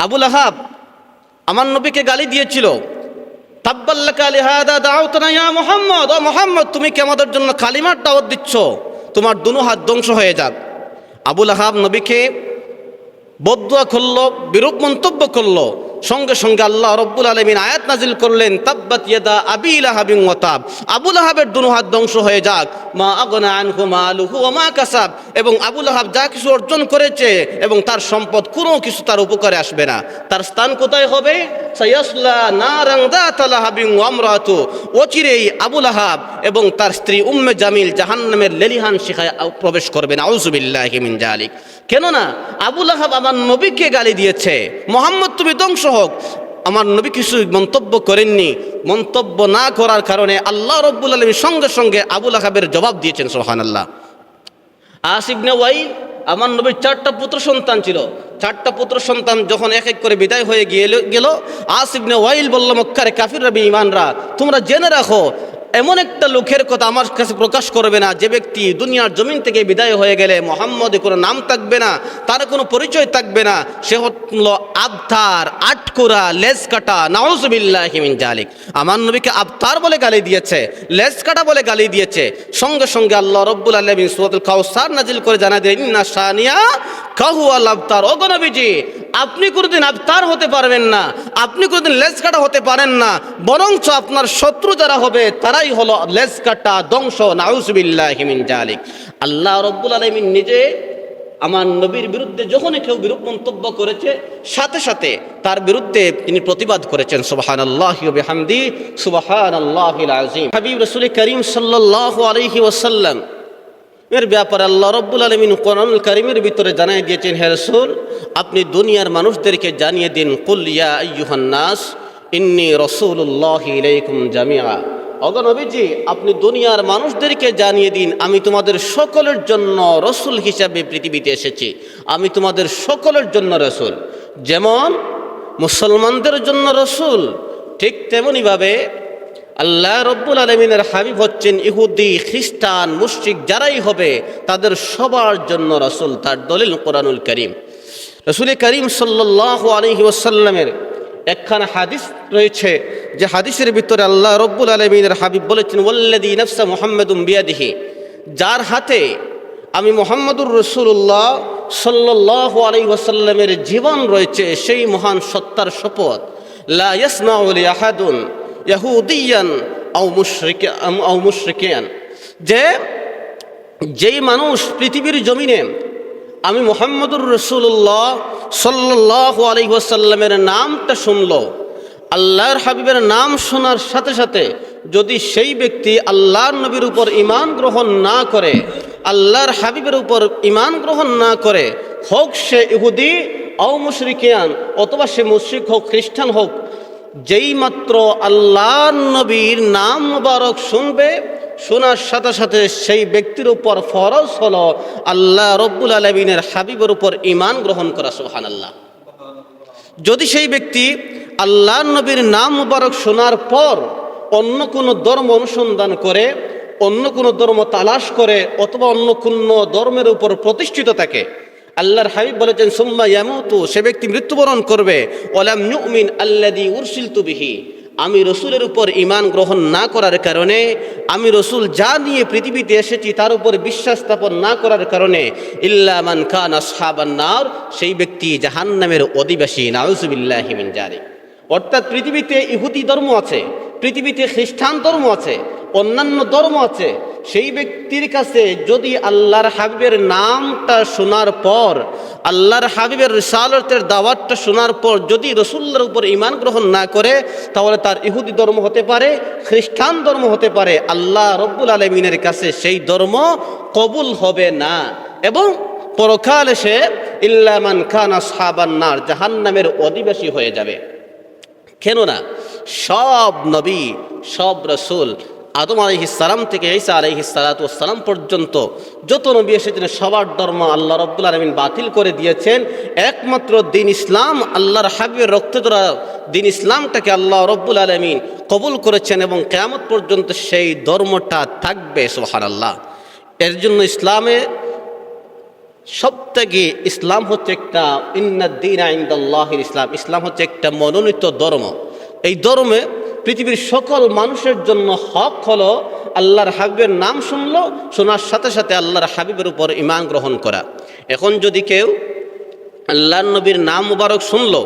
আবু লাহাব আমার নবীকে গালি দিয়েছিল, তাব্বাল্লাকা লিহাদা দাউতনা ইয়া মুহাম্মদ, ও মুহাম্মদ তুমি কি আমাদের জন্য কালিমার দাওয়াত দিচ্ছ, তোমার দুনো হাত ধ্বংস হয়ে যাক। আবু লাহাব নবীকে বদদুয়া করল, বিরূপ মন্তব্য করল। সঙ্গে সঙ্গে আল্লাহ রব্বুল আলামিন আয়াত নাজিল করলেন, তাব্বাত ইয়াদা আবি লাহাবিন ওয়া তাব, আবু লাহাবের দুনো হাত ধ্বংস হয়ে যাক। মা আগনা আনহু মালুহু ওয়া মা কাসাব, এবং আবু লাহাব যা কিছু অর্জন করেছে এবং তার সম্পদ কোনো কিছু তার উপকারে আসবে না। তার স্থান কোথায় হবে? সায়াসলা নারান যাতা লাহাবিন ওয়া আমরাতু, অচিরেই আবু লাহাব এবং তার স্ত্রী উম্মে জামিল জাহান্নামের লেলিহান শিখায় প্রবেশ করবেন। আউযু বিল্লাহি মিন যালিক। কেননা আবু লাহাব আমার নবীকে গালি দিয়েছে, মুহাম্মদ তুমি ধ্বংস হোক। আমার নবী কিছু মন্তব্য করেননি, মন্তব্য না করার কারণে আল্লাহ রব্বুল আলামিন সঙ্গে সঙ্গে আবু লাহাবের জবাব দিয়েছেন। সুবহানাল্লাহ। আস ইবনে ওয়াইল, আমার নবীর 4টা পুত্র সন্তান ছিল। 4টা পুত্র সন্তান যখন এক এক করে বিদায় হয়ে গেল, আস ইবনে ওয়াইল বলল, মক্কার কাফিররা বেঈমানরা, তোমরা জেনে রাখো এমন একটা লোকের কথা আমার কাছে প্রকাশ করবে না যে ব্যক্তি দুনিয়ার জমিন থেকে বিদায় হয়ে গেলে মুহাম্মদের কোনো নাম থাকবে না, তার কোনো পরিচয় থাকবে না। সে হলো আবতার, আটকুরা, লেজ কাটা। নাউজুবিল্লাহি মিন জালিক। আমার নবীকে আবতার বলে গালি দিয়েছে, লেজ কাটা বলে গালি দিয়েছে। সঙ্গে সঙ্গে আল্লাহ রব্বুল আলামিন সূরাতুল কাউসার নাজিল করে জানা দিলেন, ইন্না শানিয়া কাহু আল আবতার। ওগো নবীজি, আপনি কোনোদিন আবতার হতে পারবেন না, আপনি কোনোদিন লেজ কাটা হতে পারেন না, বরঞ্চ আপনার শত্রু যারা হবে তারাই হলো লেজ কাটা, ধ্বংস। নাউজুবিল্লাহি মিন জালিক। আল্লাহ রব্বুল আলামিন নিজে আমার নবীর বিরুদ্ধে যখনই কেউ বিরূপ মন্তব্য করেছে, সাথে সাথে তার বিরুদ্ধে তিনি প্রতিবাদ করেছেন। সুবহানাল্লাহি ওয়া বিহামদিহি, সুবহানাল্লাহিল আযীম। হাবিব রাসূল করিম সাল্লাল্লাহু আলাইহি ওয়াসাল্লাম এর ব্যাপারে আল্লাহ রব্বুল আলামিন কোরআনুল কারীমের ভিতরে জানিয়ে দিয়েছেন, হে রাসূল আপনি দুনিয়ার মানুষদেরকে জানিয়ে দিন, কুল ইয়া আইয়ুহান নাস ইন্নী রাসূলুল্লাহি ইলাইকুম জামিআ। ওগো নবীজি, আপনি দুনিয়ার মানুষদেরকে জানিয়ে দিন, আমি তোমাদের সকলের জন্য রসুল হিসাবে পৃথিবীতে এসেছি। আমি তোমাদের সকলের জন্য রসুল। যেমন মুসলমানদের জন্য রসুল, ঠিক তেমনিভাবে আল্লাহ রব্বুল আলামিনের হাবিব হচ্ছেন ইহুদি, খ্রিস্টান, মুশরিক যারাই হবে তাদের সবার জন্য রসুল। তার দলিল কোরআনুল কারীম। রাসূল করিম সাল্লাল্লাহু আলাইহি ওয়াসাল্লামের একখানা হাদিস রয়েছে, যে হাদিসের ভিতরে আল্লাহ রব্বুল আলামিনের হাবিব বলেছেন, ওয়াল্লাযী নাফসা মুহাম্মাদুম বিয়াদিহি, যার হাতে আমি মুহাম্মদুর রাসূলুল্লাহ সাল্লাল্লাহু আলাইহি ওয়াসাল্লামের জীবন রয়েছে, সেই মহান সত্তার শপথ, লা ইয়াসমাউ লিআহাদুন ইয়াহুদিয়ান আও মুশরিকান, যে যেই মানুষ পৃথিবীর জমিনে আমি মুহাম্মদুর রাসূলুল্লাহ সাল্লাল্লাহু আলাইহি ওয়াসাল্লামের নামটা শুনলো, আল্লাহর হাবিবের নাম শোনার সাথে সাথে যদি সেই ব্যক্তি আল্লাহর নবীর উপর ঈমান গ্রহণ না করে, আল্লাহর হাবিবের উপর ঈমান গ্রহণ না করে, হোক সে ইহুদি আও মুশরিকান, অথবা সে মুশরিক হোক, খ্রিস্টান হোক, যেই মাত্র আল্লাহর নবীর নাম মুবারক শুনবে, শোনার সাথে সাথে সেই ব্যক্তির উপর ফরজ হলো আল্লাহ রব্বুল আলামিনের হাবিবের উপর ঈমান গ্রহণ করা। সুবহানাল্লাহ। যদি সেই ব্যক্তি আল্লাহর নবীর নাম মুবারক শোনার পর অন্য কোনো ধর্ম অনুসন্ধান করে, অন্য কোনো ধর্ম তালাশ করে, অথবা অন্য কোনো ধর্মের উপর প্রতিষ্ঠিত থাকে, আল্লাহর হাবিব বলেছেন, সুম্মা ইয়ামুতু, সে ব্যক্তি মৃত্যুবরণ করবে, ওয়ালাম ইউমিন আল্লাযী উরসিলতু বিহি, আমি রসুলের উপর ঈমান গ্রহণ না করার কারণে, আমি রসুল যা নিয়ে পৃথিবীতে এসেছি তার উপর বিশ্বাস স্থাপন না করার কারণে, ইল্লা মান কানা আসহাবান নার, সেই ব্যক্তি জাহান্নামের অধিবাসী। নাউযুবিল্লাহি মিন যালিক। অর্থাৎ পৃথিবীতে ইহুদি ধর্ম আছে, পৃথিবীতে খ্রিস্টান ধর্ম আছে, অন্যান্য ধর্ম আছে, সেই ব্যক্তির কাছে যদি আল্লাহর হাবিবের নামটা শোনার পর, আল্লাহর হাবিবের রিসালাতের দাওয়াতটা শোনার পর যদি রসুল্লাহর উপর ঈমান গ্রহণ না করে, তাহলে তার ইহুদি ধর্ম হতে পারে, খ্রিস্টান ধর্ম হতে পারে, আল্লাহ রব্বুল আলামিনের কাছে সেই ধর্ম কবুল হবে না, এবং পরকালে সে ইল্লা মান কানা আসহাবান নার, জাহান্নামের অধিবাসী হয়ে যাবে। কেননা সব নবী, সব রসুল, আদম আলাইহিস সালাম থেকে ঈসা আলাইহিস সালাতু ওয়াস সালাম পর্যন্ত যত নবী এসেছেন, সবার ধর্ম আল্লাহ রাব্বুল আলামিন বাতিল করে দিয়েছেন। একমাত্র দ্বীন ইসলাম, আল্লাহর হাবিবের রক্তদ্বারা দ্বীন ইসলামটাকে আল্লাহ রাব্বুল আলামিন কবুল করেছেন, এবং কিয়ামত পর্যন্ত সেই ধর্মটা থাকবে। সুবহানাল্লাহ। এর জন্য ইসলামে সবথেকে ইসলাম হচ্ছে একটা ইন্নাদ-দীনা ইনদাল্লাহিল ইসলাম, ইসলাম হচ্ছে একটা মনোনীত ধর্ম। এই ধর্মে পৃথিবীর সকল মানুষের জন্য হক হলো আল্লাহর হাবিবের নাম শুনলো, শোনার সাথে সাথে আল্লাহর হাবিবের উপর ঈমান গ্রহণ করা। এখন যদি কেউ আল্লাহর নবীর নাম মুবারক শুনলো,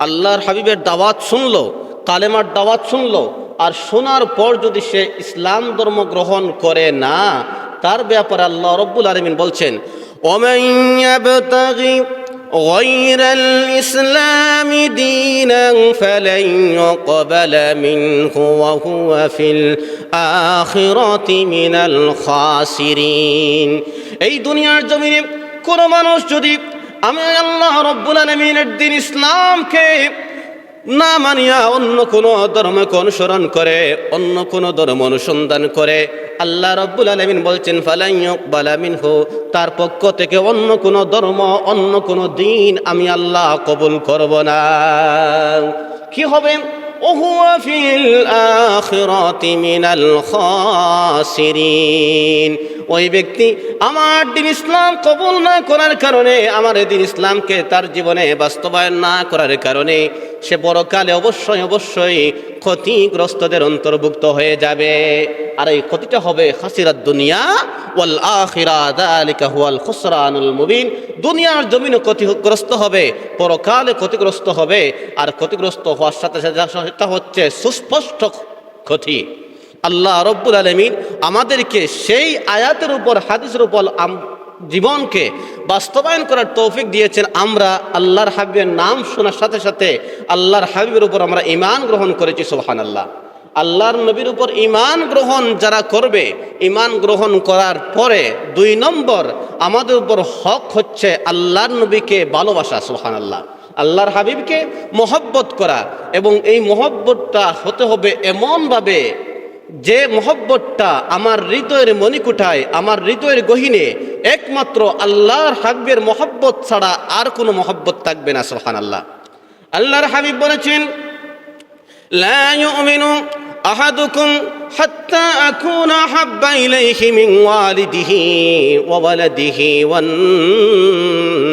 আল্লাহর হাবিবের দাওয়াত শুনলো, কালেমার দাওয়াত শুনলো, আর শোনার পর যদি সে ইসলাম ধর্ম গ্রহণ করে না, তার ব্যাপারে আল্লাহ রব্বুল আলামিন বলছেন, ওমান ইয়াবতাগি গায়রাল ইসলামি দীনান ফালান ইউকবালা মিনহু ওয়া হুয়া ফিল আখিরাতি মিনাল খাসিরিন। এই দুনিয়ার জমিনে কোন মানুষ যদি আমি আল্লাহ রব্বুল আলামিনের দ্বীন ইসলামকে না মানিয়া অন্য কোনো ধর্মকে অনুসরণ করে, অন্য কোনো ধর্ম অনুসন্ধান করে, আল্লাহ রব্বুল আলামিন বলছেন ফালান ইউকবালা মিনহু, তার পক্ষ থেকে অন্য কোনো ধর্ম, অন্য কোনো দিন আমি আল্লাহ কবুল করব না। কি হবে? ওহুয়া ফিল আখিরাতি মিনাল খাসিরিন। ওই ব্যক্তি আমার দ্বীন ইসলাম কবুল না করার কারণে, আমার দ্বীন ইসলামকে তার জীবনে বাস্তবায়ন না করার কারণে সে পরকালে অবশ্যই অবশ্যই ক্ষতিগ্রস্তদের অন্তর্ভুক্ত হয়ে যাবে। আর এই ক্ষতিটা হবে খাসিরাত দুনিয়া ওয়াল আখিরা, যালিকা হুয়াল খুসরানুল মুবিন। দুনিয়ার জমিনে ক্ষতিগ্রস্ত হবে, পরকালে ক্ষতিগ্রস্ত হবে, আর ক্ষতিগ্রস্ত হওয়ার সাথে সাথে সেটা হচ্ছে সুস্পষ্ট ক্ষতি। আল্লাহ রব্বুল আলামিন আমাদেরকে সেই আয়াতের উপর, হাদিসের উপর জীবনকে বাস্তবায়ন করার তৌফিক দিয়েছেন। আমরা আল্লাহর হাবিবের নাম শোনার সাথে সাথে আল্লাহর হাবিবের উপর আমরা ঈমান গ্রহণ করেছি। সুবহানাল্লাহ। আল্লাহর নবীর উপর ঈমান গ্রহণ যারা করবে, ঈমান গ্রহণ করার পরে 2 নম্বর আমাদের উপর হক হচ্ছে আল্লাহর নবীকে ভালোবাসা। সুবহানাল্লাহ। আল্লাহর হাবিবকে মহব্বত করা, এবং এই মহব্বতটা হতে হবে এমনভাবে যে মহব্বতটা আমার হৃদয়ের মণিকুঠায়, আমার হৃদয়ের গহীনে একমাত্র আল্লাহর হাবিবের মহব্বত ছাড়া আর কোনো মহব্বত থাকবে না। সুবহানাল্লাহ। আল্লাহর হাবিব বলেছেন, লা ইউমিনু আহাদুকুম হাত্তা আকুনা আহাব্বা ইলাইহি মিন ওয়ালিদিহি ওয়া ওয়ালাদিহি ওয়ান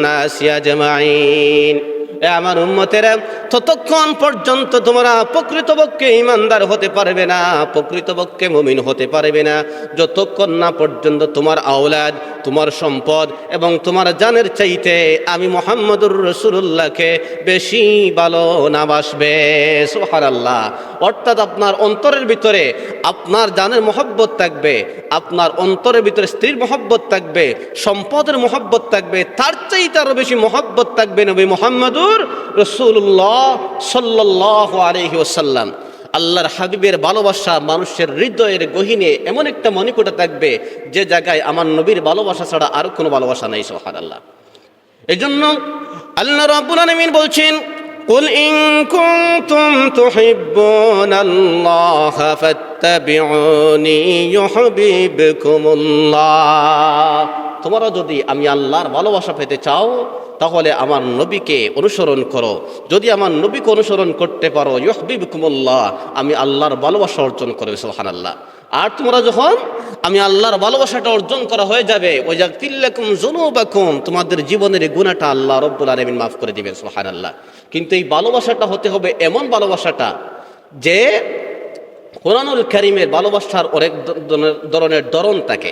নাসি আজমাইন। আমার উম্মতেরা, ততক্ষণ পর্যন্ত তোমরা প্রকৃতপক্ষে ঈমানদার হতে পারবে না, প্রকৃতপক্ষে মুমিন হতে পারবে না, যতক্ষণ না পর্যন্ত তোমার আওলাদ, তোমার সম্পদ এবং তোমার জানের চাইতে আমি মুহাম্মদুর রাসূলুল্লাহকে বেশি ভালো না বাসবে। সুবহানাল্লাহ। অর্থাৎ আপনার অন্তরের ভিতরে আপনার জানের মহব্বত থাকবে, আপনার অন্তরের ভিতরে স্ত্রীর মহব্বত থাকবে, সম্পদের মহব্বত থাকবে, তার চাইতে আরো বেশি মহব্বত থাকবে নবী মুহাম্মদুর রাসূলুল্লাহ সাল্লাল্লাহু আলাইহি ওয়াসাল্লাম। আল্লাহর হাবিবের ভালোবাসা মানুষের হৃদয়ের গহীনে এমন একটা মণিকোঠা থাকবে যে জায়গায় আমার নবীর ভালোবাসা ছাড়া আর কোনো ভালোবাসা নেই। সুবহানাল্লাহ। এজন্য আল্লাহ রাব্বুল আলামিন বলছেন, কুল ইন কুনতুম তুহিব্বুনাল্লাহ ফাত্তাবিউনি ইউহিব্বুকুমুল্লাহ। তোমরা যদি আমি আল্লাহর ভালোবাসা পেতে চাও তাহলে আমার নবীকে অনুসরণ করো। যদি আমার নবীকে অনুসরণ করতে পারো, ইউহিব্বুকুমুল্লাহ, আমি আল্লাহর ভালোবাসা অর্জন করবে। সুবহানাল্লাহ। আর তোমরা যখন আমি আল্লাহর ভালোবাসাটা অর্জন করা হয়ে যাবে, ওয়াযাগফির লাকুম যুনুবাকুম, তোমাদের জীবনের গুনাহটা আল্লাহ রাব্বুল আলামিন মাফ করে দিবেন। সুবহানাল্লাহ। কিন্তু এই ভালোবাসাটা হতে হবে এমন ভালোবাসাটা যে কোরআনুল কারীমের ভালোবাসার অনেক ধরনের ধরন থাকে।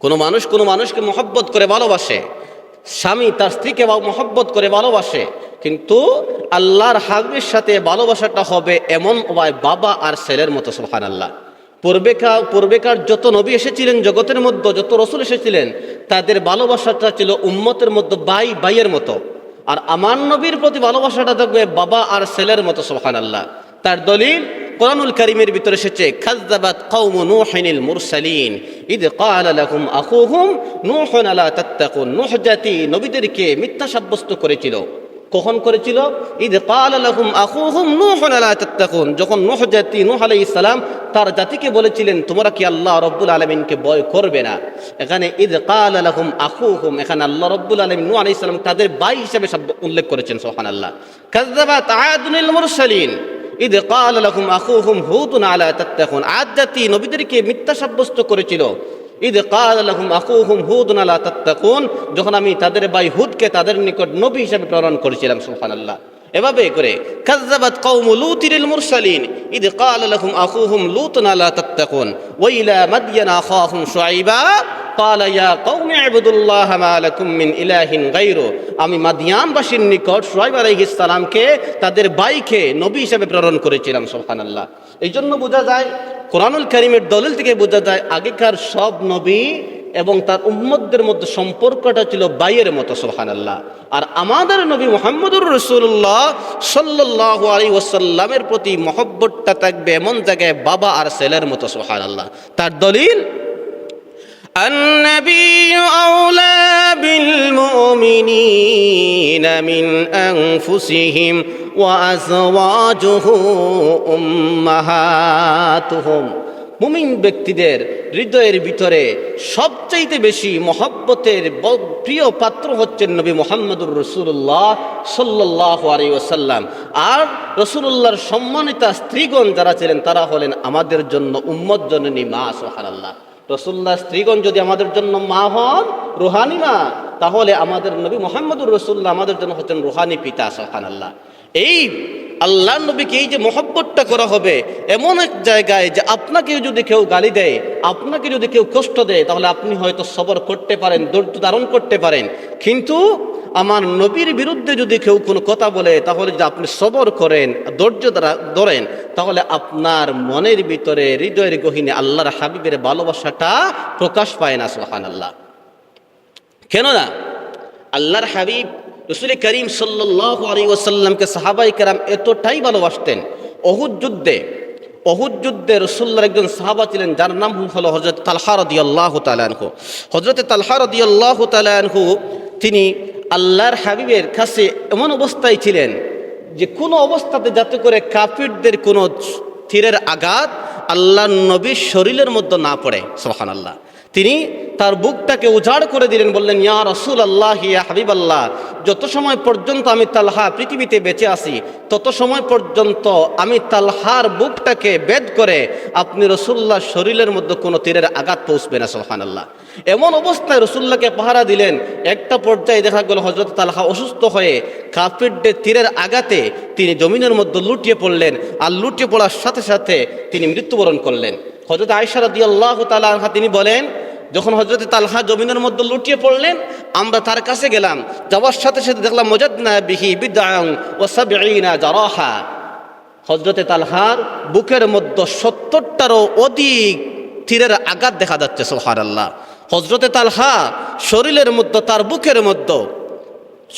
কোনো মানুষকে মহব্বত করে ভালোবাসে, স্বামী তার স্ত্রীকে মহব্বত করে ভালোবাসে, কিন্তু আল্লাহর হাবিবের সাথে ভালোবাসাটা হবে এমন বাবা আর ছেলের মতো। সুবহানাল্লাহ। পূর্বেকার যত নবী এসেছিলেন জগতের মধ্যে, যত রসুল এসেছিলেন, তাদের ভালোবাসাটা ছিল উম্মতের মধ্যে ভাইয়ের মতো। আর আমার নবীর প্রতি ভালোবাসাটা থাকবে বাবা আর ছেলের মতো। সুবহানাল্লাহ। তার দলিল কোরআনুল কারীমের ভিতরে এসেছে, কাযযাবাত কওমু নূহিনিল মুরসালিন ইদ ক্বালা লাহুম আখুহুম নূহুন আলা তাত্তাকুন। নূহ জাতি নবীদেরকে মিথ্যা সাব্যস্ত করেছিল। কখন করেছিল? ইদ ক্বালা লাহুম আখুহুম নূহুন আলা তাত্তাকুন, যখন নূহ জাতি, নূহ আলাইহিস সালাম তার জাতিকে বলেছিলেন তোমরা কি আল্লাহ রাব্বুল আলামিনকে ভয় করবে না। এখানে ইদ ক্বালা লাহুম আখুহুম, এখানে আল্লাহ রাব্বুল আলামিন নূহ আলাইহিস সালাম তাদের ভাই হিসেবে উল্লেখ করেছেন। সুবহানাল্লাহ। কাযযাবাত আদুনিল মুরসালিন ইদ ক্বালা লাহুম আখুহুম হুদুন আলা তাত্তাকুন। আদ জাতি নবীদেরকে মিথ্যা সাব্যস্ত করেছিল। ইদ ক্বালা লাহুম আখুহুম হুদুন আলা তাত্তাকুন, যখন আমি তাদের ভাই হুদকে তাদের নিকট নবী হিসেবে প্রেরণ করেছিলাম। সুবহানাল্লাহ। এভাবে করে কাযযাবাত কওমু লূতিল মুরসালিন ইদ ক্বালা লাহুম আখুহুম লূতুন আলা তাত্তাকুন ওয়া ইলা মাদয়ান আখাহুম শুআইবা ক্বালা ইয়া কওমি ইবুদুল্লাহ মা লাকুম মিন ইলাহিন গায়রু। আমি মাদিয়ানবাসীর নিকট শুআইব আলাইহিস সালামকে তাদের ভাইকে নবী হিসেবে প্রেরণ করেছিলাম। সুবহানাল্লাহ। এই জন্য বোঝা যায়, কোরআনুল কারীমের দলিল থেকে বোঝা যায়, আগেকার সব নবী এবং তার উম্মতদের মধ্যে সম্পর্কটা ছিল ভাইয়ের মতো। সুবহানাল্লাহ। আর আমাদের নবী মুহাম্মদুর রাসূলুল্লাহ সাল্লাল্লাহু আলাইহি ওয়াসাল্লামের প্রতি মহব্বতটা থাকবে এমন জায়গায় বাবা আর ছেলের মতো। সুবহানাল্লাহ। তার দলিল النبي أولى بالمؤمنين من أنفسهم وأزواجه أمهاتهم। মুমিন ব্যক্তিদের হৃদয়ের ভিতরে সবচাইতে বেশি মহব্বতের প্রিয় পাত্র হচ্ছেন নবী মুহাম্মদুর রাসূলুল্লাহ সাল্লাল্লাহু আলাইহি ওয়াসাল্লাম। আর রাসূলুল্লাহর সম্মানিতা স্ত্রীগণ যারা ছিলেন তারা হলেন আমাদের জন্য উম্মত জননী মা। সুবহানাল্লাহ। রাসূলুল্লাহ স্ত্রীগণ যদি আমাদের জন্য মা হন, রুহানি মা, তাহলে আমাদের নবী মুহাম্মদুর রাসূলুল্লাহ আমাদের জন্য হচ্ছেন রুহানি পিতা। সুবহানাল্লাহ। এই আল্লাহর নবীকে এই যে মহব্বতটা করা হবে এমন এক জায়গায় যে আপনাকে যদি কেউ গালি দেয়, আপনাকে যদি কেউ কষ্ট দেয়, তাহলে আপনি হয়তো সবর করতে পারেন, ধৈর্য ধারণ করতে পারেন। কিন্তু আমার নবীর বিরুদ্ধে যদি কেউ কোনো কথা বলে, তাহলে যদি আপনি সবর করেন, ধৈর্য ধরেন, তাহলে আপনার মনের ভিতরে হৃদয়ের গহীনে আল্লাহর হাবিবের ভালোবাসাটা প্রকাশ পায় না। সুবহানাল্লাহ। কেননা আল্লাহর হাবিব রাসূল করিম সাল্লাল্লাহু আলাইহি ওয়াসাল্লামকে সাহাবায়ে কেরাম এতটাই ভালোবাসতেন, অহুদ যুদ্ধে রাসূলুল্লাহর একজন সাহাবা ছিলেন যার নাম হলো হযরত তালহা রাদিয়াল্লাহু তাআলা আনহু। হযরত তালহা রাদিয়াল্লাহু তাআলা আনহু তিনি আল্লাহর হাবিবের কাছে এমন অবস্থায় ছিলেন যে কোনো অবস্থাতে যাতে করে কাফিরদের কোনো তীরের আঘাত আল্লাহর নবীর শরীরের মধ্যে না পড়ে। সুবহানাল্লাহ। তিনি তার বুকটাকে উজাড় করে দিলেন, বললেন, ইয়া রাসূলুল্লাহ, ইয়া হাবিবাল্লাহ, যত সময় পর্যন্ত আমি তালহা পৃথিবীতে বেঁচে আছি তত সময় পর্যন্ত আমি তালহার বুকটাকে বেদ করে আপনি রাসূলুল্লাহর শরীরের মধ্যে কোনো তীরের আঘাত পৌঁছবে না। সুবহানাল্লাহ। এমন অবস্থায় রাসূলুল্লাহকে পাহারা দিলেন। একটা পর্যায়ে দেখা গেল হযরত তালহা অসুস্থ হয়ে কাফিরদের তীরের আঘাতে তিনি জমিনের মধ্যে লুটিয়ে পড়লেন, আর লুটিয়ে পড়ার সাথে সাথে তিনি মৃত্যুবরণ করলেন। হযরত আয়েশা রাদিয়াল্লাহু তাআলা আনহা তিনি বলেন, যখন হযরত তালহা জমিনের মধ্যে লুটিয়ে পড়লেন, আমরা তার কাছে গেলাম, যাওয়ার সাথে সাথে দেখলাম ওয়াজাদনা বিহি বিদআন ওয়া সাবঈনা জারাহা। হযরত তালহার বুকের মধ্যে ৭০টারও অধিক তীরের আঘাত দেখা যাচ্ছে। সুবহানাল্লাহ। হযরত তালহা শরীরের মধ্যে, তার বুকের মধ্যে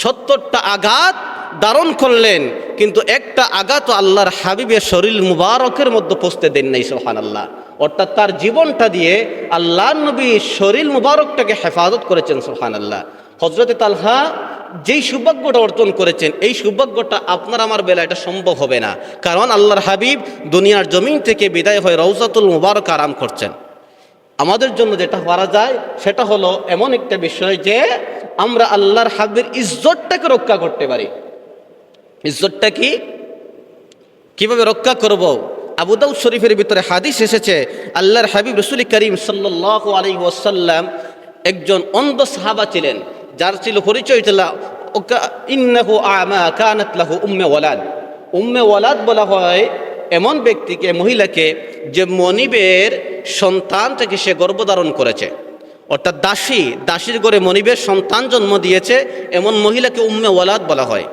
৭০টা আঘাত ধারণ করলেন, কিন্তু একটা আঘাত আল্লাহর হাবিবের শরীর মুবারকের মধ্যে পৌঁছতে দেন নাই। সুবহানাল্লাহ। অর্থাৎ তার জীবনটা দিয়ে আল্লাহর নবী শরীর মুবারকটাকে হেফাজত করেছেন। সুবহানাল্লাহ। হযরত তালহা যেই সৌভাগ্যটা অর্জন করেছেন, এই সৌভাগ্যটা আপনার আমার বেলা এটা সম্ভব হবে না, কারণ আল্লাহর হাবিব দুনিয়ার জমিন থেকে বিদায় হয়ে রওজাতুল মুবারক আরাম করছেন। আমাদের জন্য যেটা করা যায় সেটা হলো এমন একটা বিষয় যে আমরা আল্লাহর হাবিবের ইজ্জতটাকে রক্ষা করতে পারি। ইজ্জতটা কিভাবে রক্ষা করব? আবু দাউদ শরীফের ভিতরে হাদিস এসেছে, আল্লাহর হাবিব রাসূল করিম সাল্লাল্লাহু আলাইহি ওয়াসাল্লাম একজন অন্ধ সাহাবা ছিলেন, যার ছিল পরিচয় ছিল ইন্নাহু আমা কানাত লাহু উম্মে ওয়ালাদ। উম্মে ওয়ালাদ বলা হয় এমন ব্যক্তিকে, মহিলাকে, যে মনিবের সন্তান থেকে সে গর্ভধারণ করেছে, অর্থাৎ দাসীর ঘরে মনিবের সন্তান জন্ম দিয়েছে, এমন মহিলাকে উম্মে ওয়ালাদ বলা হয়।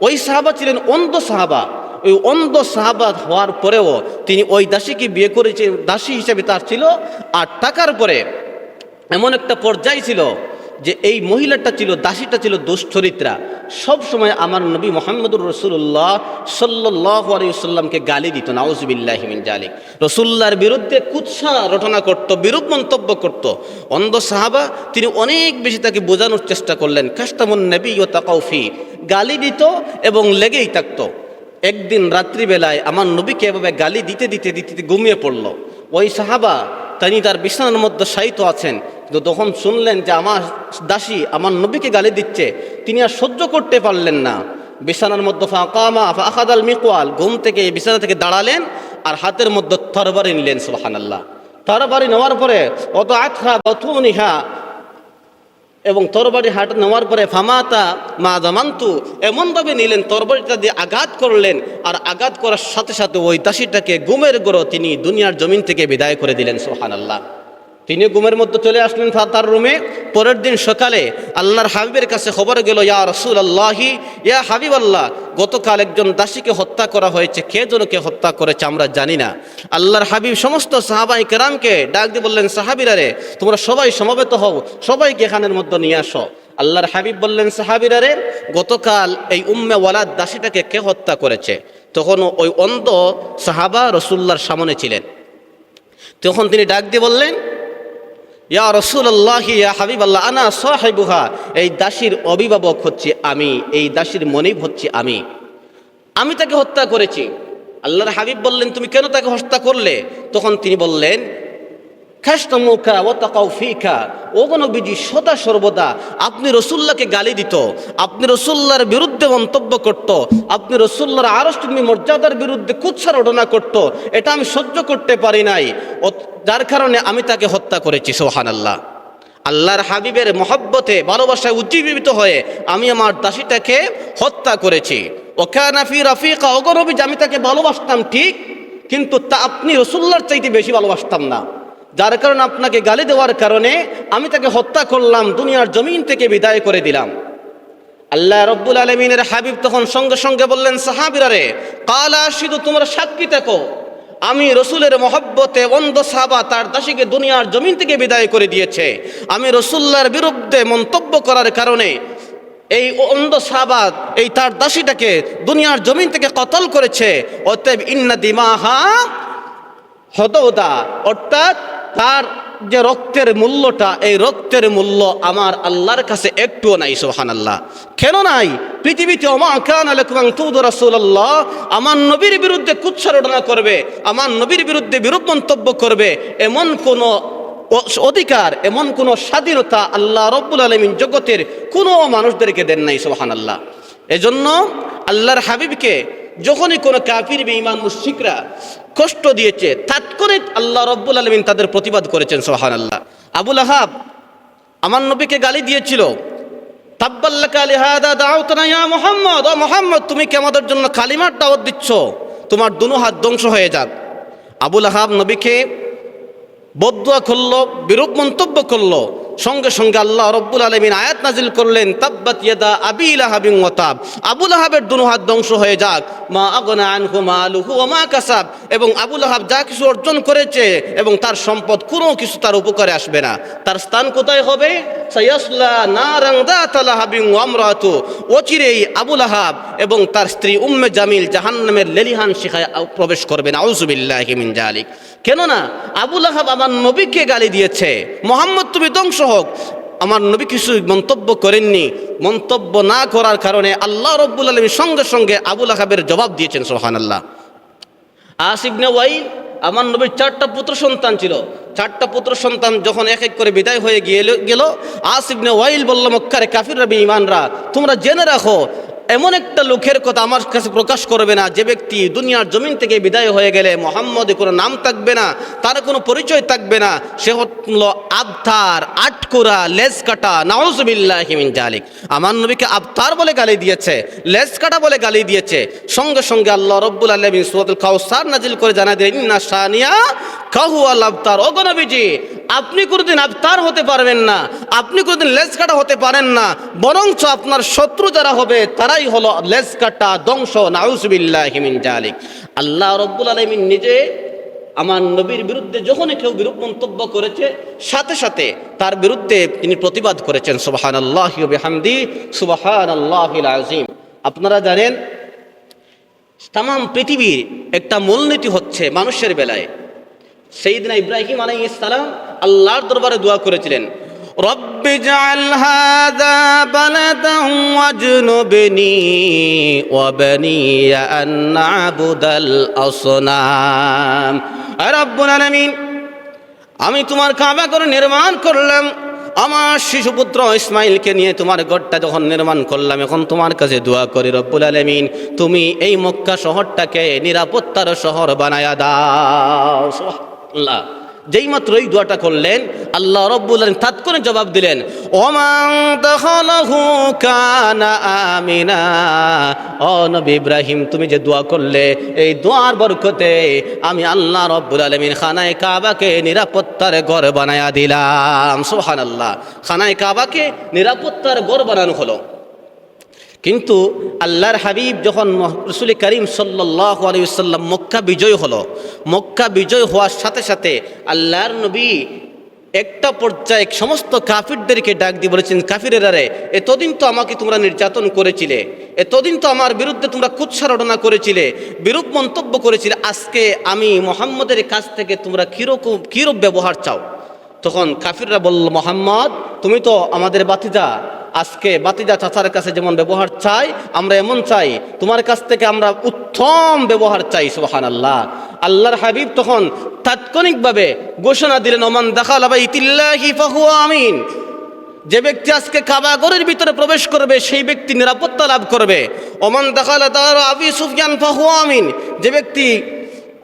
ওই সাহাবা ছিলেন অন্ধ সাহাবা। ওই অন্ধ সাহাবা হওয়ার পরেও তিনি ওই দাসীকে বিয়ে করেছে, দাসী হিসেবে তার ছিল। আর টাকার পরে এমন একটা পর্যায় ছিল যে এই মহিলাটা ছিল, দাসীটা ছিল দুশ্চরিত্রা। সব সময় আমার নবী মুহাম্মদুর রাসূলুল্লাহ সাল্লাল্লাহু আলাইহি ওয়াসাল্লামকে গালি দিত, নাউযুবিল্লাহি মিন জালিক। রাসূলুল্লাহর বিরুদ্ধে কুৎসা রটনা করত, বিরূপ মন্তব্য করত। অন্ধ সাহাবা তিনি অনেক বেশি তাকে বোঝানোর চেষ্টা করলেন। কাশতামুন নবী ওয়া তাকাউফি, গালি দিত এবং লেগেই থাকতো। একদিন রাত্রিবেলায় আমার নবীকে এভাবে গালি দিতে দিতে দিতে ঘুমিয়ে পড়ল। ওই সাহাবা তিনি তার বিছানার মধ্যে শায়িত আছেন, কিন্তু তখন শুনলেন যে আমার দাসী আমার নবীকে গালি দিচ্ছে, তিনি আর সহ্য করতে পারলেন না। বিছানার মধ্যে ফাকামা ফাআখাযাল মিকওয়াল, ঘুম থেকে বিছানা থেকে দাঁড়ালেন আর হাতের মধ্যে তরবারি নিলেন। সুবহানাল্লাহ। তরবারি নেওয়ার পরে অত আখা বথুনিহা, এবং তরবারি হাট নেওয়ার পরে ফামাতা মা জামান্তু, এমনভাবে নিলেন তরবারিটা দিয়ে আঘাত করলেন, আর আঘাত করার সাথে সাথে ওই দাসীটাকে গুমের গড় তিনি দুনিয়ার জমিন থেকে বিদায় করে দিলেন। সুবহানাল্লাহ। তিনি গুমের মধ্যে চলে আসলেন তার রুমে। পরের দিন সকালে আল্লাহর হাবিবের কাছে খবর গেল, ইয়া রাসূলুল্লাহি, ইয়া হাবিবাল্লাহ, গতকাল একজন দাসীকে হত্যা করা হয়েছে, কে যেন কে হত্যা করেছে আমরা জানি না। আল্লাহর হাবিব সমস্ত সাহাবায়ে কেরামকে ডাক দিয়ে বললেন, সাহাবীরা রে, তোমরা সবাই সমবেত হও, সবাইকে এখানের মধ্যে নিয়ে আসো। আল্লাহর হাবিব বললেন, সাহাবীরা রে, গতকাল এই উম্মে ওয়ালাদ দাসীটাকে কে হত্যা করেছে? তখন ওই অন্ধ সাহাবা রাসূলুল্লাহর সামনে ছিলেন। তখন তিনি ডাক দিয়ে বললেন, ইয়া রাসূলুল্লাহ, ইয়া হাবিবাল্লাহ, আনা সাহিবুহা, এই দাসীর অভিভাবক হচ্ছি আমি, এই দাসীর মনিব হচ্ছি আমি তাকে হত্যা করেছি। আল্লাহর হাবিব বললেন, তুমি কেন তাকে হত্যা করলে? তখন তিনি বললেন, খাশতামুকা ওয়া তাকাউ ফিকা, ও নবীজি, সদা সর্বদা আপনি রাসূলুল্লাহকে গালি দিত, আপনি রাসূলুল্লাহর বিরুদ্ধে মন্তব্য করত, আপনি রাসূলুল্লাহর আরশি মর্যাদার বিরুদ্ধে কুৎসা রটনা করত, এটা আমি সহ্য করতে পারি নাই, যার কারণে আমি তাকে হত্যা করেছি। সুবহানাল্লাহ। আল্লাহর হাবিবের মহব্বতে ভালোবাসায় উজ্জীবিত হয়ে আমি আমার দাসীটাকে হত্যা করেছি। ওয়াকানা ফি রাফিকা, ও নবীজি, আমি তাকে ভালোবাসতাম ঠিক, কিন্তু তা আপনি রাসূলুল্লাহর চাইতে বেশি ভালোবাসতাম না, যার কারণে আপনাকে গালি দেওয়ার কারণে আমি তাকে হত্যা করলাম, দুনিয়ার জমিন থেকে বিদায় করে দিলাম। আল্লাহ রব্বুল আলামিনের হাবিব তখন সঙ্গে সঙ্গে বললেন, সাহাবীরা রে, কালা আশহিদু, তোমরা সাক্ষী থাকো, আমি রসুলের মহব্বতে অন্ধ সাহাবা তার দাসীকে দুনিয়ার জমিন থেকে বিদায় করে দিয়েছে। আমি রসুল্লাহর বিরুদ্ধে মন্তব্য করার কারণে এই অন্ধ সাহাবা এই তার দাসীটাকে দুনিয়ার জমিন থেকে কতল করেছে। অতএব ইন্না দিমাহা হদৌদা, অর্থাৎ তার যে রক্তের মূল্যটা, এই রক্তের মূল্য আমার আল্লাহর কাছে একটুও নাই। সুবহানাল্লাহ। কেন নাই? পৃথিবীতে ওমা কানা লাকুম আন তুযু রাসূলুল্লাহ, আমার নবীর বিরুদ্ধে কুৎসা রটনা করবে, আমার নবীর বিরুদ্ধে বিরূপ মন্তব্য করবে, এমন কোন অধিকার, এমন কোন স্বাধীনতা আল্লাহ রাব্বুল আলামিন জগতের কোনো মানুষদেরকে দেন নাই। সুবহানাল্লাহ। এজন্য আল্লাহর হাবিবকে যখনই কোনো কাফির বেঈমান মুশরিকরা কষ্ট দিয়েছে, তাৎক্ষণিক আল্লাহ রাব্বুল আলামিন তাদের প্রতিবাদ করেছেন। সুবহানাল্লাহ। আবু লাহাব আমার নবীকে গালি দিয়েছিল, তাব্বাল্লাকা লিহাদা দাউতনা ইয়া মুহাম্মদ, ও মুহাম্মদ, তুমি কি আমাদের জন্য কালিমার দাওয়াত দিচ্ছ? তোমার দুনো হাত ধ্বংস হয়ে যাক। আবু লাহাব নবীকে বদদুয়া করলো, বিরূপ মন্তব্য করলো। সঙ্গে সঙ্গে আল্লাহ রব্বুল আলামিন আয়াত নাজিল করলেন, তাব্বাত ইয়াদা আবি লাহাবিন ওয়া তাব, আবু লাহাবের দুনো হাত ধ্বংস হয়ে যাক, মা আগনা আনহু মালুহু ওয়া মা কাসাব, এবং আবু লাহাব যা কিছু অর্জন করেছে এবং তার সম্পদ কোনো কিছু তার উপকারে আসবে না। তার স্থান কোথায় হবে? সায়াসলা নারান যাতা লাহাবিন ওয়া আমরাতু, অচিরেই আবু লাহাব এবং তার স্ত্রী উম্মে জামিল জাহান্নামের লেলিহান শিখায় প্রবেশ করবেন। আউযু বিল্লাহি মিন যালিক। কেননা আবু লাহাব আমার নবীকে গালি দিয়েছে, মুহাম্মদ তুমি ধ্বংস হোক। আমার নবী কিছু মন্তব্য করেননি, মন্তব্য না করার কারণে আল্লাহ রাব্বুল আলামিন সঙ্গে সঙ্গে আবু লাহাবের জবাব দিয়েছেন। সুবহানাল্লাহ। আস ইবনে ওয়াইল, আমার নবীর 4টা পুত্র সন্তান ছিল, 4টা পুত্র সন্তান যখন এক এক করে বিদায় হয়ে গেল, আস ইবনে ওয়াইল বলল, মক্কার কাফিররা বেঈমানরা, তোমরা জেনে রাখো, এমন একটা লোকের কথা আমার কাছে প্রকাশ করবে না যে ব্যক্তি দুনিয়ার জমিন থেকে বিদায় হয়ে গেলে মুহাম্মদের কোনো নাম থাকবে না, তার কোনো পরিচয় থাকবে না, সে হলো আবতার, আটকুরা, লেজ কাটা। নাউযুবিল্লাহি মিন যালিক। আমার নবীকে আবতার বলে গালি দিয়েছে, লেজ কাটা বলে গালি দিয়েছে। সঙ্গে সঙ্গে আল্লাহ রাব্বুল আলামিন সূরাতুল কাউসার নাজিল করে জানা দেন, ইন্না শানিয়া কাহুয়াল আবতার। ওগো নবীজি, আপনি কোনোদিন আবতার হতে পারবেন না, আপনি কোনোদিন লেজ কাটা হতে পারেন না, বরঞ্চ আপনার শত্রু যারা হবে তারাই হলো লেজ কাটা, ধ্বংস। নাউযুবিল্লাহি মিন যালিক। আল্লাহ রাব্বুল আলামিন নিজে আমার নবীর বিরুদ্ধে যখনই কেউ বিরূপ মন্তব্য করেছে, সাথে সাথে তার বিরুদ্ধে তিনি প্রতিবাদ করেছেন। সুবহানাল্লাহি ওয়া বিহামদি, সুবহানাল্লাহিল আযীম। আপনারা জানেন, তামাম পৃথিবীর একটা মূলনীতি হচ্ছে মানুষের বেলায়, সাইয়েদনা ইব্রাহিম আলাইহিস সালাম আল্লাহর দরবারে দোয়া করেছিলেন, রব্বি জাআল হাযা বালাদান ওয়াজনুবনি ওয়া বানিয়া আন না'বুদাল আসনাম। আয় রব্বুল আলামিন, আমি তোমার কাবা ঘর নির্মাণ করলাম, আমার শিশুপুত্র ইসমাইলকে নিয়ে তোমার ঘরটা যখন নির্মাণ করলাম, এখন তোমার কাছে দোয়া করি রব্বুল আলামিন, তুমি এই মক্কা শহরটাকে নিরাপত্তার শহর বানায়া দাও। সুবহানাল্লাহ। যেই মাত্র এই দোয়াটা করলেন, আল্লাহ রাব্বুল আলামিন তাৎক্ষণিক জবাব দিলেন, ওমান দাখালাহু কানা আমিনা। ও নবী ইব্রাহিম, তুমি যে দোয়া করলে, এই দোয়ার বরকতে আমি আল্লাহ রাব্বুল আলামিন খানায়ে কাবাকে নিরাপত্তার ঘর বানায়া দিলাম। সুবহানাল্লাহ, খানায়ে কাবাকে নিরাপত্তার ঘর বানানো হলো। কিন্তু আল্লাহর হাবিব যখন রাসূল করিম সাল্লাল্লাহু আলাইহি ওয়াসাল্লাম মক্কা বিজয় হলো, মক্কা বিজয় হওয়ার সাথে সাথে আল্লাহর নবী একটা পর্যায়ে সমস্ত কাফিরদেরকে ডাক দিয়ে বলেছেন, কাফিরেরা রে, এতদিন তো আমাকে তোমরা নির্যাতন করেছিলে, এতদিন তো আমার বিরুদ্ধে তোমরা কুৎসারণা করেছিলে, বিরূপ মন্তব্য করেছিলে, আজকে আমি মুহাম্মদের কাছ থেকে তোমরা কিরূপ ব্যবহার চাও? তখন কাফিররা বলল, মুহাম্মদ তুমি তো আমাদের বাতিজা, আজকে বাতিজা চাচার কাছে যেমন ব্যবহার চাই আমরা এমন চাই, তোমার কাছ থেকে আমরা উত্তম ব্যবহার চাই। সুবহানাল্লাহ। আল্লাহর হাবিব তখন তাৎক্ষণিকভাবে ঘোষণা দিলেন, ওমান দাখালা বাইতিল্লাহি ফাহুয়া আমিন। যে ব্যক্তি আজকে কাবা ঘরের ভিতরে প্রবেশ করবে সেই ব্যক্তি নিরাপত্তা লাভ করবে। ওমান দাখালা দার আবি সুফিয়ান ফাহুয়া আমিন। যে ব্যক্তি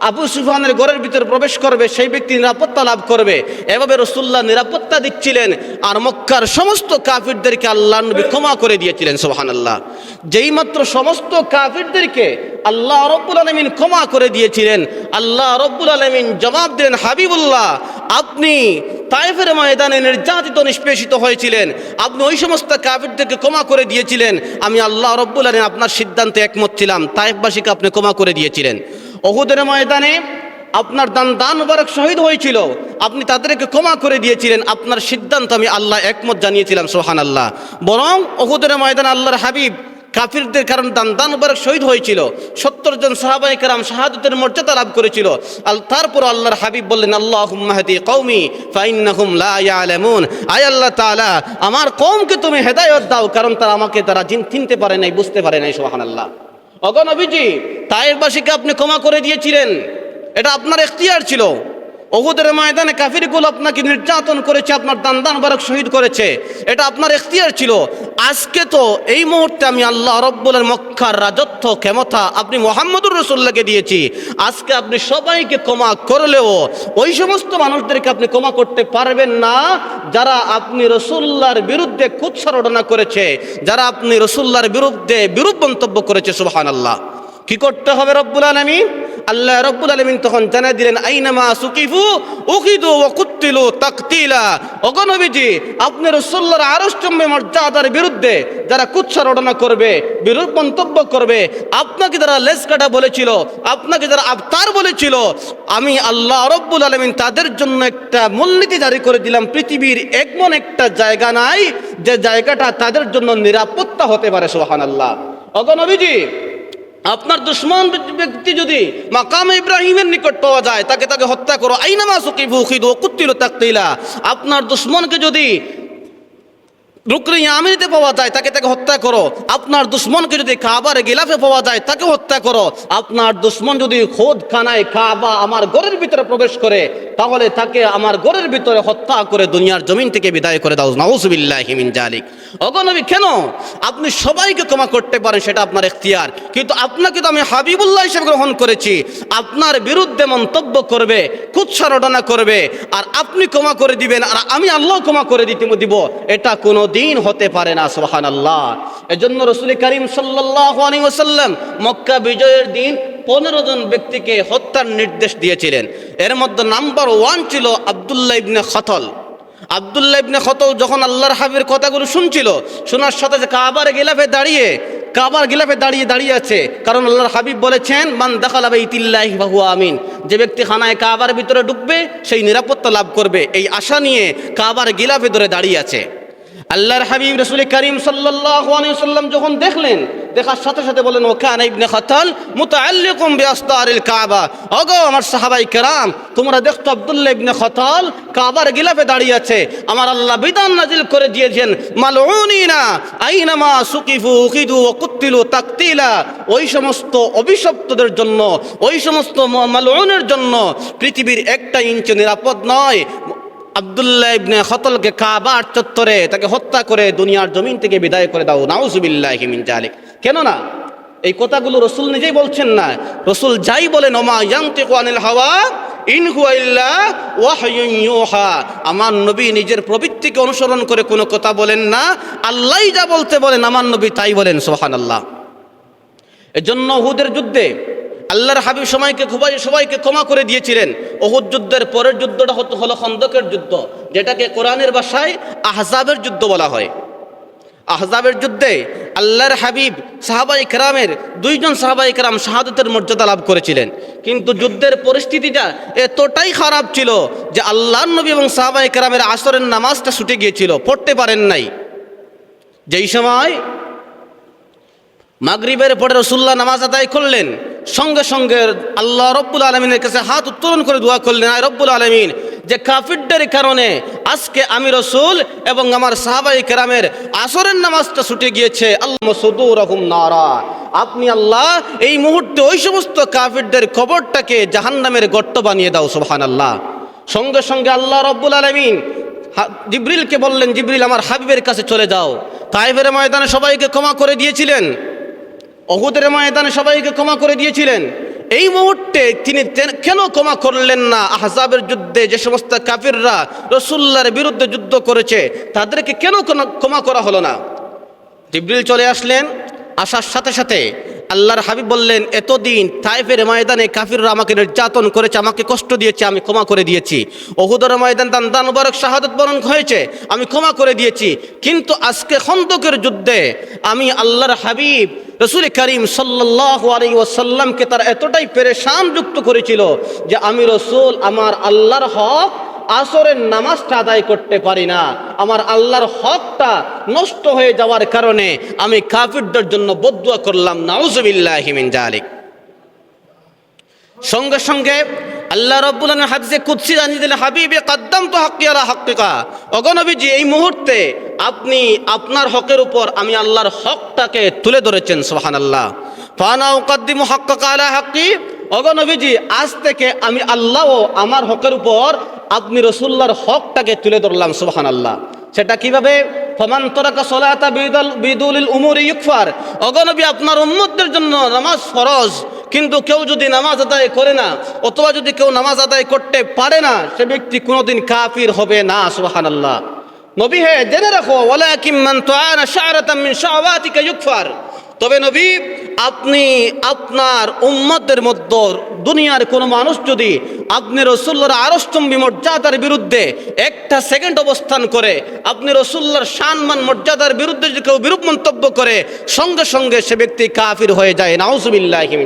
আবু সুফিয়ানের ঘরের ভিতরে প্রবেশ করবে সেই ব্যক্তি নিরাপত্তা লাভ করবে। এভাবে রাসূলুল্লাহ নিরাপত্তা দিচ্ছিলেন, আর মক্কার সমস্ত কাফিরদেরকে আল্লাহর নবী ক্ষমা করে দিয়েছিলেন। সুবহানাল্লাহ। যেই মাত্র সমস্ত কাফিরদেরকে আল্লাহ রাব্বুল আলামিন ক্ষমা করে দিয়েছিলেন, আল্লাহ রাব্বুল আলামিন জবাব দিলেন, হাবিবুল্লাহ আপনি তায়েফের ময়দানে নির্যাতিত নিষ্পেষিত হয়েছিলেন, আপনি ওই সমস্ত কাফিরদেরকে ক্ষমা করে দিয়েছিলেন, আমি আল্লাহ রাব্বুল আলামিন আপনার সিদ্ধান্তে একমত ছিলাম, তায়েফবাসীকে আপনি ক্ষমা করে দিয়েছিলেন। উহুদের ময়দানে আপনার দান মুবারক শহীদ হয়েছিল, আপনি তাদেরকে ক্ষমা করে দিয়েছিলেন, আপনার সিদ্ধান্ত আমি আল্লাহ একমত জানিয়েছিলাম। সুবহানাল্লাহ। বরং উহুদের ময়দানে আল্লাহর হাবিব কাফিরদের কারণ দান মুবারক শহীদ হয়েছিল, 70 জন সাহাবায়ে কেরাম শাহাদাতের মর্যাদা লাভ করেছিল। তারপর আল্লাহর হাবিব বললেন, আল্লাহুম্মা হাদি কওমি ফাইন্নাহুম লা ইয়ালামুন। আয় আল্লাহ তাআলা, আমার কওমকে তুমি হেদায়েত দাও, কারণ তারা চিনতে পারে নাই, বুঝতে পারে নাই। সুবহানাল্লাহ। ওগো নবীজি, তায়েফবাসীকে আপনি ক্ষমা করে দিয়েছিলেন, এটা আপনার এখতিয়ার ছিল। উহুদের ময়দানে কাফিরগুলো আপনাকে নির্যাতন করেছে, আপনার দান মুবারক শহীদ করেছে, এটা আপনার এখতিয়ার ছিল। আজকে তো এই মুহূর্তে আমি আল্লাহ রাব্বুল আলামিন মক্কার রাজত্ব ক্ষমতা আপনি মুহাম্মদুর রাসূলুল্লাহকে দিয়েছি। আজকে আপনি সবাইকে ক্ষমা করলেও ওই সমস্ত মানুষদেরকে আপনি ক্ষমা করতে পারবেন না যারা আপনি রাসূলুল্লাহর বিরুদ্ধে কুৎসারণা করেছে, যারা আপনি রাসূলুল্লাহর বিরুদ্ধে বিরূপ মন্তব্য করেছে। সুবহানাল্লাহ। কি করতে হবে রব্বুল আলামিন? আল্লাহ রব্বুল আলামিন তখন জানিয়ে দিলেন, আইনামা সুকিফু উখিদু ওয়া কুতিলু তাকতিলা। ওগো নবীজি, আপনি রাসূলুল্লাহর আরশচম্বে মর্যাদার বিরুদ্ধে যারা কুৎসারণা করবে, বিরূপ মন্তব্য করবে, আপনাকে যারা লেজ কাটা বলেছিল, আপনাকে যারা আবতার বলেছিল, আমি আল্লাহ রব্বুল আলামিন তাদের জন্য একটা মূলনীতি জারি করে দিলাম। পৃথিবীর এমন একটা জায়গা নাই যে জায়গাটা তাদের জন্য নিরাপত্তা হতে পারে। সুবহানাল্লাহ। ওগো নবীজি, আপনার দুশ্মন ব্যক্তি যদি মাকামে ইব্রাহিমের নিকট পাওয়া যায়, তাকে হত্যা করো। আইনামা সুকিফু উখিদু ওয়া কুতিলু তাকতিলা। আপনার দুশ্মনকে যদি রুকনে ইয়ামিনিতে পাওয়া যায়, তাকে হত্যা করো। আপনার দুশ্মনকে যদি কাবার গিলাফে পাওয়া যায়, তাকে হত্যা করো। আপনার দুশ্মন যদি খোদ খানায় কাবা আমার ঘরের ভিতরে প্রবেশ করে, তাহলে তাকে আমার ঘরের ভিতরে হত্যা করে দুনিয়ার জমিন থেকে বিদায় করে দাও। নাউযুবিল্লাহি মিন জালিক। ওগো নবী, কেন? আপনি সবাইকে ক্ষমা করতে পারেন, সেটা আপনার এখতিয়ার, কিন্তু আপনাকে তো আমি হাবিবুল্লাহ হিসেবে গ্রহণ করেছি। আপনার বিরুদ্ধে মন্তব্য করবে, কুৎসারণা করবে, আর আপনি ক্ষমা করে দিবেন, আর আমি আল্লাহ ক্ষমা করে দিব, এটা কোনো দিন হতে পারে না। সুবহানাল্লাহ। এজন্য রাসূল করিম সাল্লাল্লাহু আলাইহি ওয়াসাল্লাম মক্কা বিজয়ের দিন 15 জন ব্যক্তিকে হত্যার নির্দেশ দিয়েছিলেন। এর মধ্যে নাম্বার 1 ছিল আব্দুল্লাহ ইবনে খতল। আব্দুল্লাহ ইবনে খতল যখন আল্লাহর হাবিবের কথাগুলো শুনছিল, শোনার সাথে কাবার গিলাফে দাঁড়িয়ে আছে, কারণ আল্লাহর হাবিব বলেছেন, মান দাখালা বাইতিল্লাহি ফাহুয়া আমিন। যে ব্যক্তি খানায় কাবার ভিতরে ঢুকবে সেই নিরাপত্তা লাভ করবে, এই আশা নিয়ে কাবার গিলাফে ধরে দাঁড়িয়ে আছে। আল্লাহর হাবিব রাসূল করিম সাল্লাল্লাহু আলাইহি ওয়াসাল্লাম যখন দেখলেন, দেখার সাথে সাথে বলেন, ওয়াকানা ইবনে খতল মুতাআল্লিকুম বিআসতারিল কাবা। ওগো আমার সাহাবায়ে কেরাম, তোমরা দেখতো আব্দুল্লাহ ইবনে খতল কাবার গিলাফে দাঁড়িয়ে আছে। আমার আল্লাহ বিধান নাজিল করে দিয়েছেন, মালউনিনা আইনামা সুকিফু উখিদু ওয়া কুতিলু তাকতিলা। ওই সমস্ত অভিশপ্তদের জন্য, ওই সমস্ত মালউনের জন্য পৃথিবীর একটা ইঞ্চি নিরাপদ নয়। আব্দুল্লাহ ইবনে খতলকে কাবার চত্বরে তাকে হত্যা করে দুনিয়ার জমিন থেকে বিদায় করে দাও। নাউযুবিল্লাহি মিন জালিক। কেন না? এই কথাগুলো রাসূল নিজেই বলছেন না, রাসূল যাই বলেন, ওমা ইয়ানতিকু আনিল হাওয়া ইন হুয়া ইল্লা ওয়াহয়ুন ইউহা, আমার নবী নিজের প্রবৃত্তিকে অনুসরণ করে কোনো কথা বলেন না, আল্লাহই যা বলতে বলেন আমার নবী তাই বলেন। সুবহানাল্লাহ। এজন্য উহুদের যুদ্ধে আল্লাহর হাবিব সবাইকে ক্ষমা করে দিয়েছিলেন। উহুদ যুদ্ধের পরের যুদ্ধটা হলো খন্দকের যুদ্ধ, যেটাকে কোরআনের ভাষায় আহজাবের যুদ্ধ বলা হয়। আহজাবের যুদ্ধে আল্লাহর হাবিব সাহাবায়ে কেরামের 2 জন সাহাবায়ে কেরাম শাহাদাতের মর্যাদা লাভ করেছিলেন, কিন্তু যুদ্ধের পরিস্থিতিটা এতটাই খারাপ ছিল যে আল্লাহর নবী এবং সাহাবায়ে কেরামের আসরের নামাজটা ছুটে গিয়েছিল, পড়তে পারেন নাই। যেই সময় মাগরিবের পরে রাসূলুল্লাহ নামাজ আদায় করলেন, সঙ্গে সঙ্গে আল্লাহ রব্বুল আলামিনের কাছে হাত উত্তোলন করে দোয়া করলেন, আয় রব্বুল আলামিন, যে কাফিরদের কারণে আজকে আমি রাসূল এবং আমার সাহাবায়ে কেরামের আসরের নামাজটা ছুটে গিয়েছে, আল্লাহ সুদুরহুম নারা, আপনি আল্লাহ এই মুহূর্তে ওই সমস্ত কাফিরদের কবরটাকে জাহান্নামের গর্ত বানিয়ে দাও। সুবহানাল্লাহ। সঙ্গে সঙ্গে আল্লাহ রব্বুল আলামিন জিবরিলকে বললেন, জিবরিল আমার হাবিবের কাছে চলে যাও। তায়েফের ময়দানে সবাইকে ক্ষমা করে দিয়েছিলেন, উহুদের ময়দানে সবাইকে ক্ষমা করে দিয়েছিলেন, এই মুহূর্তে তিনি কেন ক্ষমা করলেন না? আহজাবের যুদ্ধে যে সমস্ত কাফিররা রাসূলুল্লাহর বিরুদ্ধে যুদ্ধ করেছে তাদেরকে কেন ক্ষমা করা হলো না? জিবরিল চলে আসলেন, আসার সাথে সাথে আল্লাহর হাবিব বললেন, এতদিন তায়েফের ময়দানে কাফিররা আমাকে নির্যাতন করেছে, আমাকে কষ্ট দিয়েছে, আমি ক্ষমা করে দিয়েছি। উহুদের ময়দান দান মুবারক শাহাদাত বরণ হয়েছে, আমি ক্ষমা করে দিয়েছি। কিন্তু আজকে খন্দকের যুদ্ধে আমি আল্লাহর হাবিব রাসূল করিম সাল্লাল্লাহু আলাইহি ওয়াসাল্লামকে তার এতটাই পেরেশান যুক্ত করেছিল যে আমি রাসূল আমার আল্লাহর হক আসরের নামাজটা আদায় করতে পারি না, আমার আল্লাহর হকটা নষ্ট হয়ে যাওয়ার কারণে আমি কাফিরদের জন্য বদদুয়া করলাম, নাউযুবিল্লাহি মিন যালিক। সঙ্গে সঙ্গে আল্লাহ রাব্বুল আলামিন হাদিসে কুদসি জানিয়ে দিলেন, হাবিবি কদ্দামতু হাক্কি আলা হাক্কিকা, ওগো নবীজি এই মুহূর্তে আপনি আপনার হকের উপর আমি আল্লাহর হকটাকে তুলে ধরেছেন। সুবহানাল্লাহ। ফানা উকদ্দিমু হাক্কাকা আলা হাক্কি, ওগো নবীজি আজ থেকে আমি আল্লাহ আমার হকের উপর আপনি রাসূলুল্লাহর হকটাকে তুলে ধরলাম। সুবহানাল্লাহ। সেটা কিভাবে? ফামান তারাকা সালাতা বিদুলিল উমুরি ইউকফার, ওগো নবী আপনার উম্মতদের জন্য নামাজ ফরজ, কিন্তু কেউ যদি নামাজ আদায় করে না অথবা যদি কেউ নামাজ আদায় করতে পারে না সে ব্যক্তি কোনোদিন কাফির হবে না। সুবহানাল্লাহ। নবী হে জেনে রাখো, ওয়ালাকিন মান তুআনা শা'রাতাম মিন শাওয়াতিকা ইউকফার, তবে নবী আপনি আপনার উম্মতের মধ্যে দুনিয়ার কোনো মানুষ যদি আপনি রাসূলুল্লাহর আরশচুম্বী মর্যাদার বিরুদ্ধে একটা সেকেন্ড অবস্থান করে, আপনি রাসূলুল্লাহর সম্মান মর্যাদার বিরুদ্ধে যদি কেউ বিরূপ মন্তব্য করে, সঙ্গে সঙ্গে সে ব্যক্তি কাফির হয়ে যায়। নাউযুবিল্লাহি।